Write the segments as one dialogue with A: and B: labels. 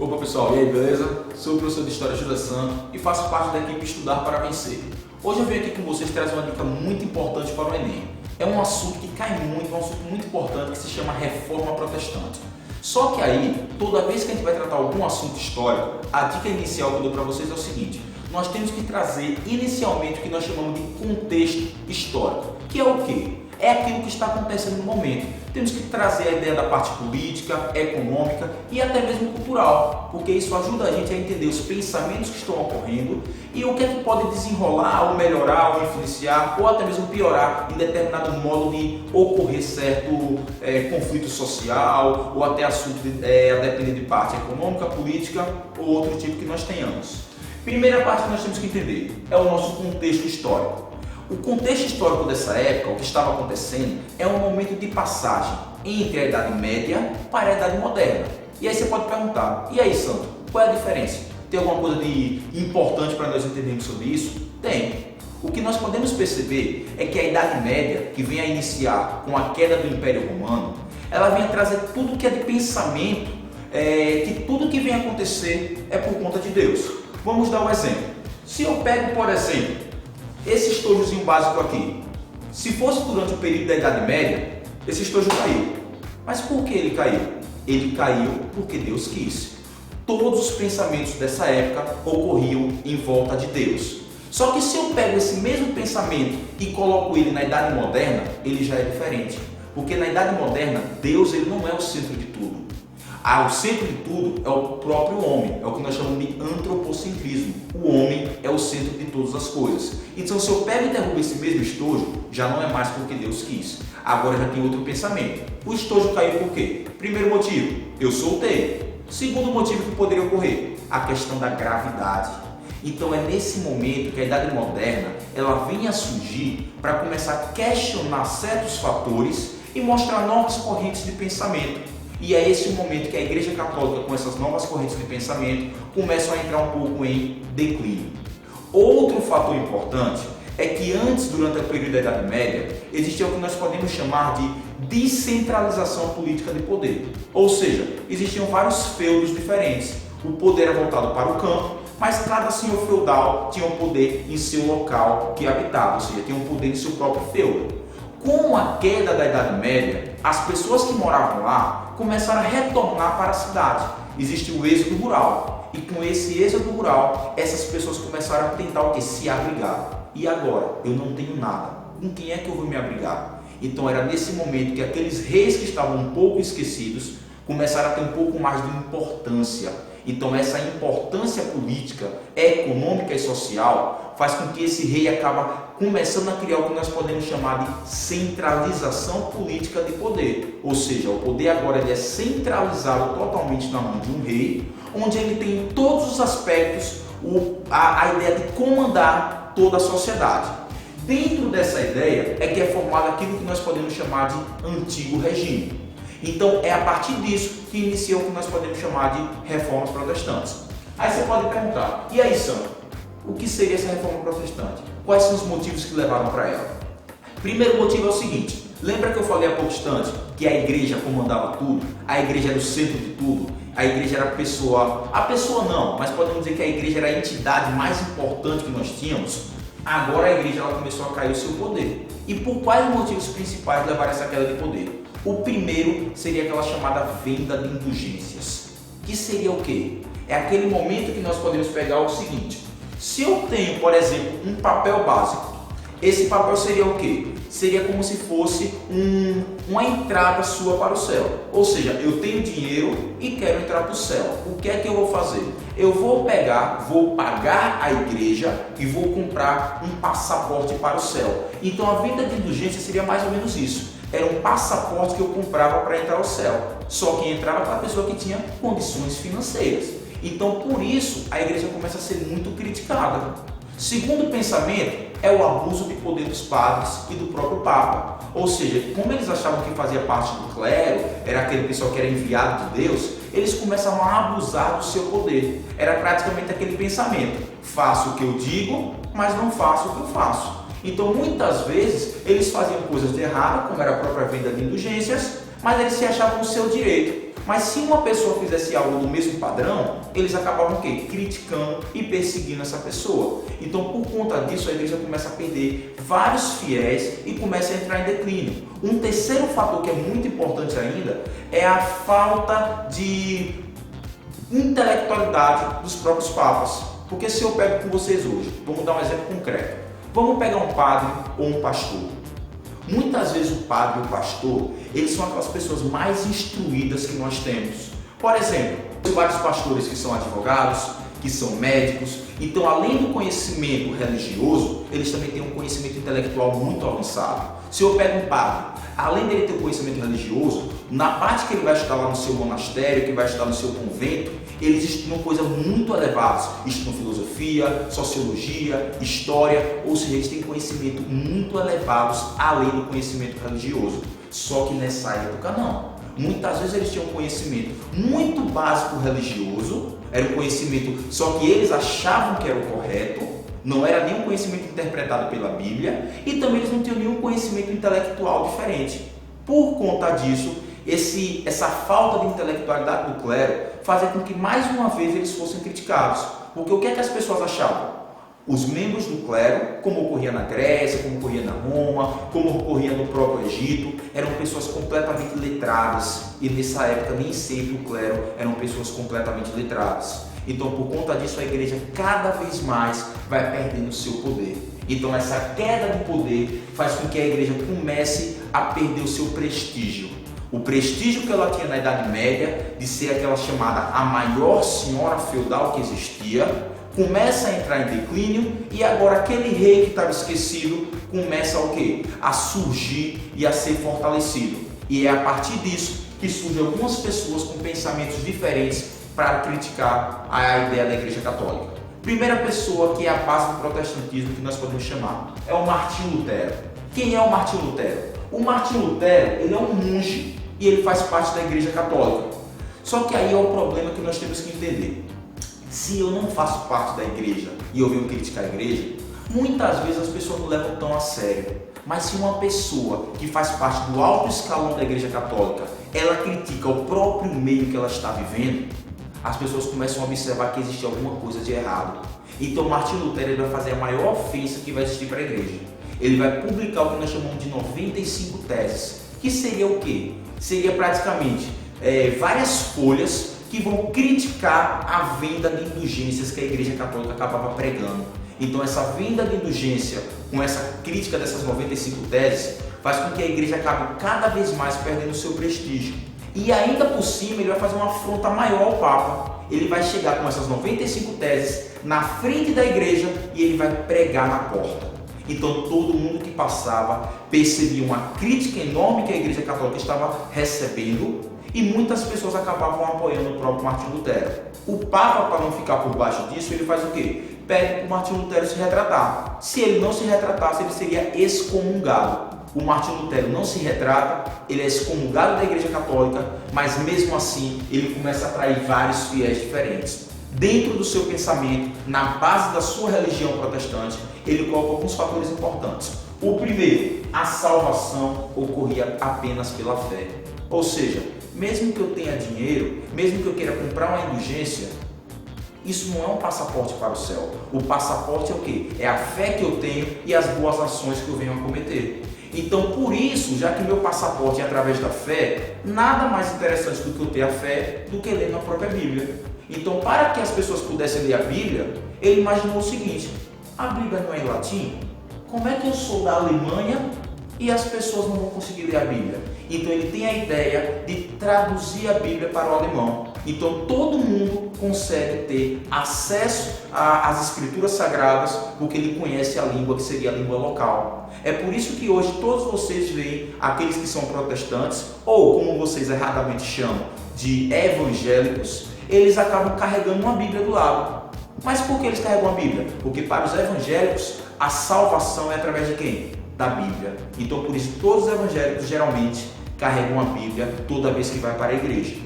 A: Opa pessoal, e aí, beleza? Sou o professor de História Júlia Santos e faço parte da equipe Estudar para Vencer. Hoje eu venho aqui com vocês trazer uma dica muito importante para o Enem. É um assunto que cai muito, é um assunto muito importante que se chama Reforma Protestante. Só que aí, toda vez que a gente vai tratar algum assunto histórico, a dica inicial que eu dou para vocês é o seguinte: nós temos que trazer inicialmente o que nós chamamos de contexto histórico, que é o quê? É aquilo que está acontecendo no momento. Temos que trazer a ideia da parte política, econômica e até mesmo cultural, porque isso ajuda a gente a entender os pensamentos que estão ocorrendo e o que é que pode desenrolar, ou melhorar, ou influenciar, ou até mesmo piorar em determinado modo de ocorrer certo conflito social, ou até assunto a depender de parte econômica, política ou outro tipo que nós tenhamos. Primeira parte que nós temos que entender é o nosso contexto histórico. O contexto histórico dessa época, o que estava acontecendo, é um momento de passagem entre a Idade Média para a Idade Moderna. E aí você pode perguntar, e aí Santo, qual é a diferença? Tem alguma coisa de importante para nós entendermos sobre isso? Tem. O que nós podemos perceber é que a Idade Média, que vem a iniciar com a queda do Império Romano, ela vem a trazer tudo que é de pensamento, que tudo que vem a acontecer é por conta de Deus. Vamos dar um exemplo. Se eu pego, por exemplo, esse estojozinho básico aqui, se fosse durante o período da Idade Média, esse estojo caiu. Mas por que ele caiu? Ele caiu porque Deus quis. Todos os pensamentos dessa época ocorriam em volta de Deus. Só que se eu pego esse mesmo pensamento e coloco ele na Idade Moderna, ele já é diferente. Porque na Idade Moderna, Deus ele não é o centro de tudo. O centro de tudo é o próprio homem, é o que nós chamamos de antropocentrismo. O homem é o centro de todas as coisas. Então, se eu pego e derrubo esse mesmo estojo, já não é mais porque Deus quis. Agora já tem outro pensamento. O estojo caiu por quê? Primeiro motivo, eu soltei. Segundo motivo que poderia ocorrer, a questão da gravidade. Então é nesse momento que a Idade Moderna ela vem a surgir para começar a questionar certos fatores e mostrar novas correntes de pensamento. E é esse o momento que a Igreja Católica, com essas novas correntes de pensamento, começam a entrar um pouco em declínio. Outro fator importante é que antes, durante o período da Idade Média, existia o que nós podemos chamar de descentralização política de poder. Ou seja, existiam vários feudos diferentes. O poder era voltado para o campo, mas cada senhor feudal tinha um poder em seu local que habitava, ou seja, tinha um poder em seu próprio feudo. Com a queda da Idade Média, as pessoas que moravam lá começaram a retornar para a cidade. Existe o êxodo rural. E com esse êxodo rural, essas pessoas começaram a tentar o quê? Se abrigar. E agora? Eu não tenho nada. Com quem é que eu vou me abrigar? Então era nesse momento que aqueles reis que estavam um pouco esquecidos começaram a ter um pouco mais de importância. Então essa importância política, econômica e social faz com que esse rei acaba começando a criar o que nós podemos chamar de centralização política de poder. Ou seja, o poder agora ele é centralizado totalmente na mão de um rei, onde ele tem em todos os aspectos a ideia de comandar toda a sociedade. Dentro dessa ideia é que é formado aquilo que nós podemos chamar de antigo regime. Então é a partir disso que inicia o que nós podemos chamar de reformas protestantes. Aí você pode perguntar, e aí Sam, o que seria essa reforma protestante? Quais são os motivos que levaram para ela? Primeiro motivo é o seguinte, lembra que eu falei há pouco instante que a igreja comandava tudo? A igreja era o centro de tudo? A igreja era a pessoa não, mas podemos dizer que a igreja era a entidade mais importante que nós tínhamos. Agora a igreja ela começou a cair o seu poder. E por quais motivos principais levaram essa queda de poder? O primeiro seria aquela chamada venda de indulgências. Que seria o quê? É aquele momento que nós podemos pegar o seguinte. Se eu tenho, por exemplo, um papel básico, esse papel seria o quê? Seria como se fosse uma entrada sua para o céu. Ou seja, eu tenho dinheiro e quero entrar para o céu. O que é que eu vou fazer? Eu vou pagar a igreja e vou comprar um passaporte para o céu. Então a venda de indulgência seria mais ou menos isso. Era um passaporte que eu comprava para entrar ao céu. Só que entrava para a pessoa que tinha condições financeiras. Então, por isso, a igreja começa a ser muito criticada. Segundo pensamento, é o abuso de poder dos padres e do próprio Papa. Ou seja, como eles achavam que fazia parte do clero, era aquele pessoal que era enviado de Deus, eles começavam a abusar do seu poder. Era praticamente aquele pensamento, faço o que eu digo, mas não faço o que eu faço. Então, muitas vezes, eles faziam coisas de errado, como era a própria venda de indulgências, mas eles se achavam no seu direito. Mas se uma pessoa fizesse algo do mesmo padrão, eles acabavam o quê? Criticando e perseguindo essa pessoa. Então, por conta disso, a igreja começa a perder vários fiéis e começa a entrar em declínio. Um terceiro fator que é muito importante ainda é a falta de intelectualidade dos próprios papas. Porque se eu pego com vocês hoje, vamos dar um exemplo concreto. Vamos pegar um padre ou um pastor. Muitas vezes o padre e o pastor, eles são aquelas pessoas mais instruídas que nós temos. Por exemplo, tem vários pastores que são advogados, que são médicos, então além do conhecimento religioso, eles também têm um conhecimento intelectual muito avançado. Se eu pego um padre, além dele ter um conhecimento religioso, na parte que ele vai estudar lá no seu monastério, que vai estudar no seu convento, eles estudam coisas muito elevadas, estudam filosofia, sociologia, história, ou seja, eles têm conhecimento muito elevados além do conhecimento religioso. Só que nessa época não. Muitas vezes eles tinham um conhecimento muito básico religioso, era um conhecimento só que eles achavam que era o correto, não era nenhum conhecimento interpretado pela Bíblia e também eles não tinham nenhum conhecimento intelectual diferente. Por conta disso, essa falta de intelectualidade do clero fazia com que mais uma vez eles fossem criticados. Porque o que é que as pessoas achavam? Os membros do clero, como ocorria na Grécia, como ocorria na Roma, como ocorria no próprio Egito, eram pessoas completamente letradas. E nessa época nem sempre o clero eram pessoas completamente letradas. Então, por conta disso, a igreja cada vez mais vai perdendo o seu poder. Então, essa queda de poder faz com que a igreja comece a perder o seu prestígio. O prestígio que ela tinha na Idade Média, de ser aquela chamada a maior senhora feudal que existia, começa a entrar em declínio e agora aquele rei que estava esquecido começa o quê? A surgir e a ser fortalecido. E é a partir disso que surgem algumas pessoas com pensamentos diferentes para criticar a ideia da Igreja Católica. Primeira pessoa que é a base do protestantismo que nós podemos chamar é o Martinho Lutero. Quem é o Martinho Lutero? O Martinho Lutero, ele é um monge e ele faz parte da Igreja Católica. Só que aí é o problema que nós temos que entender. Se eu não faço parte da igreja e eu venho criticar a igreja, muitas vezes as pessoas não levam tão a sério. Mas se uma pessoa que faz parte do alto escalão da Igreja Católica, ela critica o próprio meio que ela está vivendo, as pessoas começam a observar que existe alguma coisa de errado. Então Martinho Lutero ele vai fazer a maior ofensa que vai existir para a igreja. Ele vai publicar o que nós chamamos de 95 teses, que seria o quê? Seria praticamente várias folhas que vão criticar a venda de indulgências que a Igreja Católica acabava pregando. Então essa venda de indulgência, com essa crítica dessas 95 teses, faz com que a igreja acabe cada vez mais perdendo o seu prestígio. E ainda por cima ele vai fazer uma afronta maior ao Papa. Ele vai chegar com essas 95 teses na frente da igreja e ele vai pregar na porta. Então todo mundo que passava percebia uma crítica enorme que a Igreja Católica estava recebendo e muitas pessoas acabavam apoiando o próprio Martinho Lutero. O Papa, para não ficar por baixo disso, ele faz o quê? Pede para o Martinho Lutero se retratar. Se ele não se retratasse, ele seria excomungado. O Martinho Lutero não se retrata, ele é excomungado da Igreja Católica, mas mesmo assim ele começa a atrair vários fiéis diferentes. Dentro do seu pensamento, na base da sua religião protestante, ele coloca alguns fatores importantes. O primeiro, a salvação ocorria apenas pela fé. Ou seja, mesmo que eu tenha dinheiro, mesmo que eu queira comprar uma indulgência, isso não é um passaporte para o céu. O passaporte é o quê? É a fé que eu tenho e as boas ações que eu venho a cometer. Então, por isso, já que meu passaporte é através da fé, nada mais interessante do que eu ter a fé do que ler na própria Bíblia. Então, para que as pessoas pudessem ler a Bíblia, ele imaginou o seguinte: a Bíblia não é em latim? Como é que eu sou da Alemanha e as pessoas não vão conseguir ler a Bíblia? Então ele tem a ideia de traduzir a Bíblia para o alemão. Então todo mundo consegue ter acesso às escrituras sagradas porque ele conhece a língua que seria a língua local. É por isso que hoje todos vocês veem aqueles que são protestantes, ou como vocês erradamente chamam, de evangélicos, eles acabam carregando uma Bíblia do lado. Mas por que eles carregam a Bíblia? Porque para os evangélicos a salvação é através de quem? Da Bíblia. Então por isso todos os evangélicos geralmente carregam a Bíblia toda vez que vai para a igreja.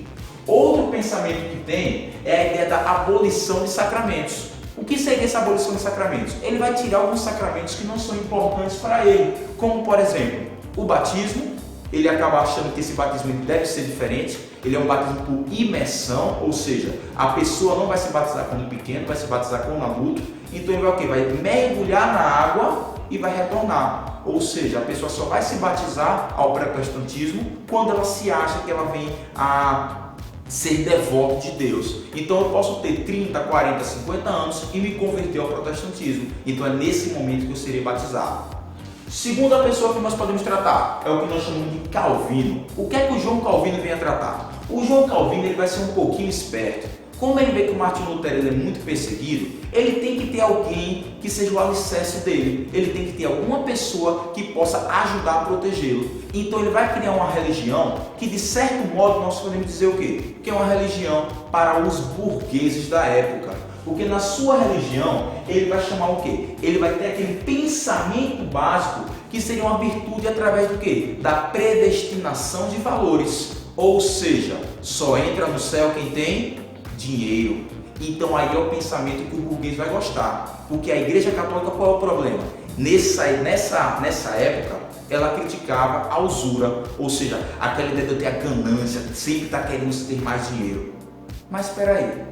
A: Outro pensamento que tem é a ideia da abolição de sacramentos. O que seria essa abolição de sacramentos? Ele vai tirar alguns sacramentos que não são importantes para ele, como por exemplo, o batismo ele acaba achando que esse batismo deve ser diferente. Ele é um batismo por imersão, ou seja, a pessoa não vai se batizar quando pequeno, vai se batizar quando adulto. Então ele vai o quê? Vai mergulhar na água e vai retornar. Ou seja, a pessoa só vai se batizar ao protestantismo quando ela se acha que ela vem a ser devoto de Deus. Então eu posso ter 30, 40, 50 anos e me converter ao protestantismo. Então é nesse momento que eu serei batizado. Segunda pessoa que nós podemos tratar é o que nós chamamos de Calvino. O que é que o João Calvino vem a tratar? O João Calvino ele vai ser um pouquinho esperto. Como ele vê que o Martinho Lutero ele é muito perseguido, ele tem que ter alguém que seja o alicerce dele. Ele tem que ter alguma pessoa que possa ajudar a protegê-lo. Então ele vai criar uma religião que, de certo modo, nós podemos dizer o quê? Que é uma religião para os burgueses da época. Porque na sua religião, ele vai chamar o quê? Ele vai ter aquele pensamento básico que seria uma virtude através do quê? Da predestinação de valores. Ou seja, só entra no céu quem tem dinheiro. Então aí é o pensamento que o burguês vai gostar. Porque a Igreja Católica, qual é o problema? Nessa época, ela criticava a usura. Ou seja, aquela ideia de eu ter a ganância, sempre estar querendo ter mais dinheiro. Mas espera aí.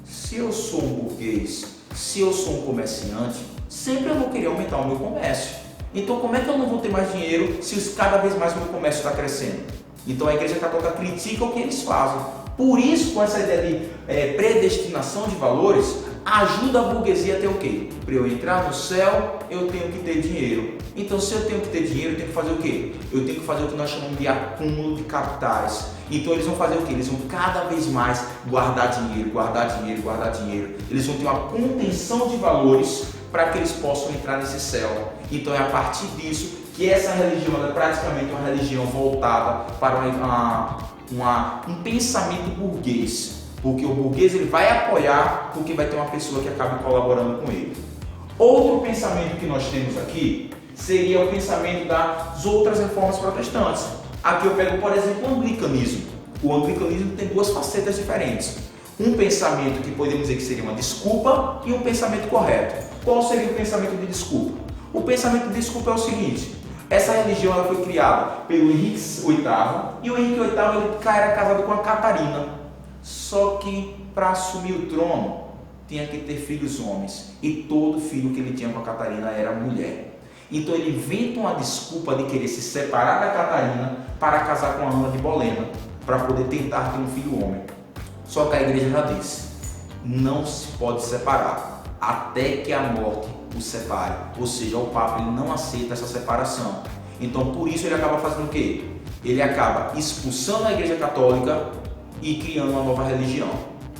A: Se eu sou um burguês, se eu sou um comerciante, sempre eu vou querer aumentar o meu comércio. Então como é que eu não vou ter mais dinheiro se cada vez mais o meu comércio está crescendo? Então a Igreja Católica critica o que eles fazem. Por isso, com essa ideia de predestinação de valores, ajuda a burguesia a ter o quê? Para eu entrar no céu, eu tenho que ter dinheiro. Então se eu tenho que ter dinheiro, eu tenho que fazer o quê? Eu tenho que fazer o que nós chamamos de acúmulo de capitais. Então eles vão fazer o quê? Eles vão cada vez mais guardar dinheiro, guardar dinheiro, guardar dinheiro. Eles vão ter uma contenção de valores para que eles possam entrar nesse céu. Então é a partir disso que essa religião é praticamente uma religião voltada para um pensamento burguês. Porque o burguês ele vai apoiar porque vai ter uma pessoa que acabe colaborando com ele. Outro pensamento que nós temos aqui seria o pensamento das outras reformas protestantes. Aqui eu pego, por exemplo, o anglicanismo. O anglicanismo tem duas facetas diferentes. Um pensamento que podemos dizer que seria uma desculpa e um pensamento correto. Qual seria o pensamento de desculpa? O pensamento de desculpa é o seguinte: essa religião ela foi criada pelo Henrique VIII e o Henrique VIII ele era casado com a Catarina. Só que para assumir o trono tinha que ter filhos homens e todo filho que ele tinha com a Catarina era mulher. Então ele inventa uma desculpa de querer se separar da Catarina para casar com a Ana de Bolena, para poder tentar ter um filho homem. Só que a igreja já disse, não se pode separar, até que a morte o separe. Ou seja, o Papa ele não aceita essa separação. Então por isso ele acaba fazendo o quê? Ele acaba expulsando a Igreja Católica e criando uma nova religião.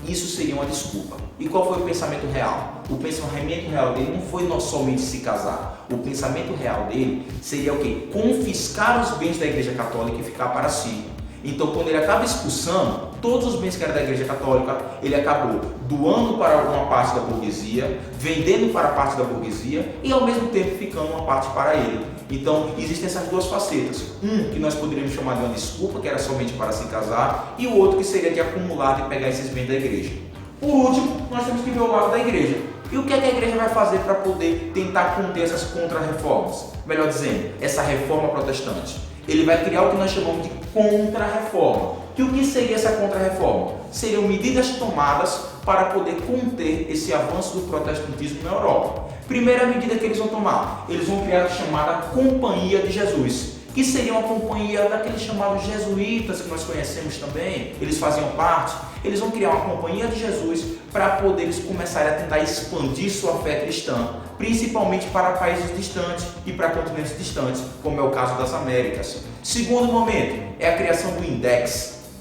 A: Isso seria uma desculpa. E qual foi o pensamento real? O pensamento real dele não foi somente se casar. O pensamento real dele seria o quê? Confiscar os bens da Igreja Católica e ficar para si. Então, quando ele acaba expulsando todos os bens que eram da Igreja Católica, ele acabou doando para uma parte da burguesia, vendendo para a parte da burguesia e ao mesmo tempo ficando uma parte para ele. Então, existem essas duas facetas. Um que nós poderíamos chamar de uma desculpa, que era somente para se casar, e o outro que seria de acumular, de pegar esses bens da igreja. Por último, nós temos que ver o lado da igreja. E o que é que a igreja vai fazer para poder tentar conter essas contra-reformas? Melhor dizendo, essa reforma protestante. Ele vai criar o que nós chamamos de contra-reforma. E o que seria essa contra-reforma? Seriam medidas tomadas para poder conter esse avanço do protestantismo na Europa. Primeira medida que eles vão tomar, eles vão criar a chamada Companhia de Jesus, que seria uma companhia daqueles chamados jesuítas que nós conhecemos também, eles faziam parte. Eles vão criar uma Companhia de Jesus para poder eles começarem a tentar expandir sua fé cristã, principalmente para países distantes e para continentes distantes, como é o caso das Américas. Segundo momento é a criação do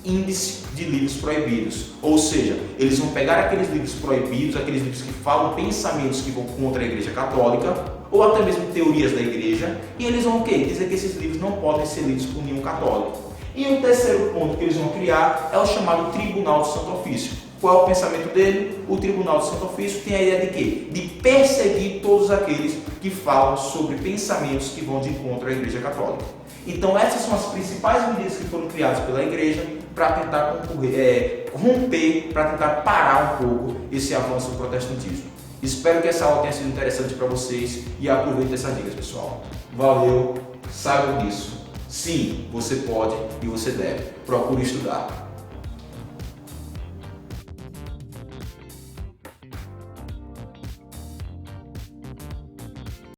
A: Índice de livros proibidos, ou seja, eles vão pegar aqueles livros proibidos, aqueles livros que falam pensamentos que vão contra a Igreja Católica, ou até mesmo teorias da Igreja, e eles vão o quê? Dizer que esses livros não podem ser lidos por nenhum católico. E um terceiro ponto que eles vão criar é o chamado Tribunal do Santo Ofício. Qual é o pensamento dele? O Tribunal do Santo Ofício tem a ideia de quê? De perseguir todos aqueles que falam sobre pensamentos que vão de encontro à Igreja Católica. Então essas são as principais medidas que foram criadas pela Igreja para tentar romper, para tentar parar um pouco esse avanço do protestantismo. Espero que essa aula tenha sido interessante para vocês e aproveitem essas dicas, pessoal. Valeu, saibam disso. Sim, você pode e você deve. Procure estudar.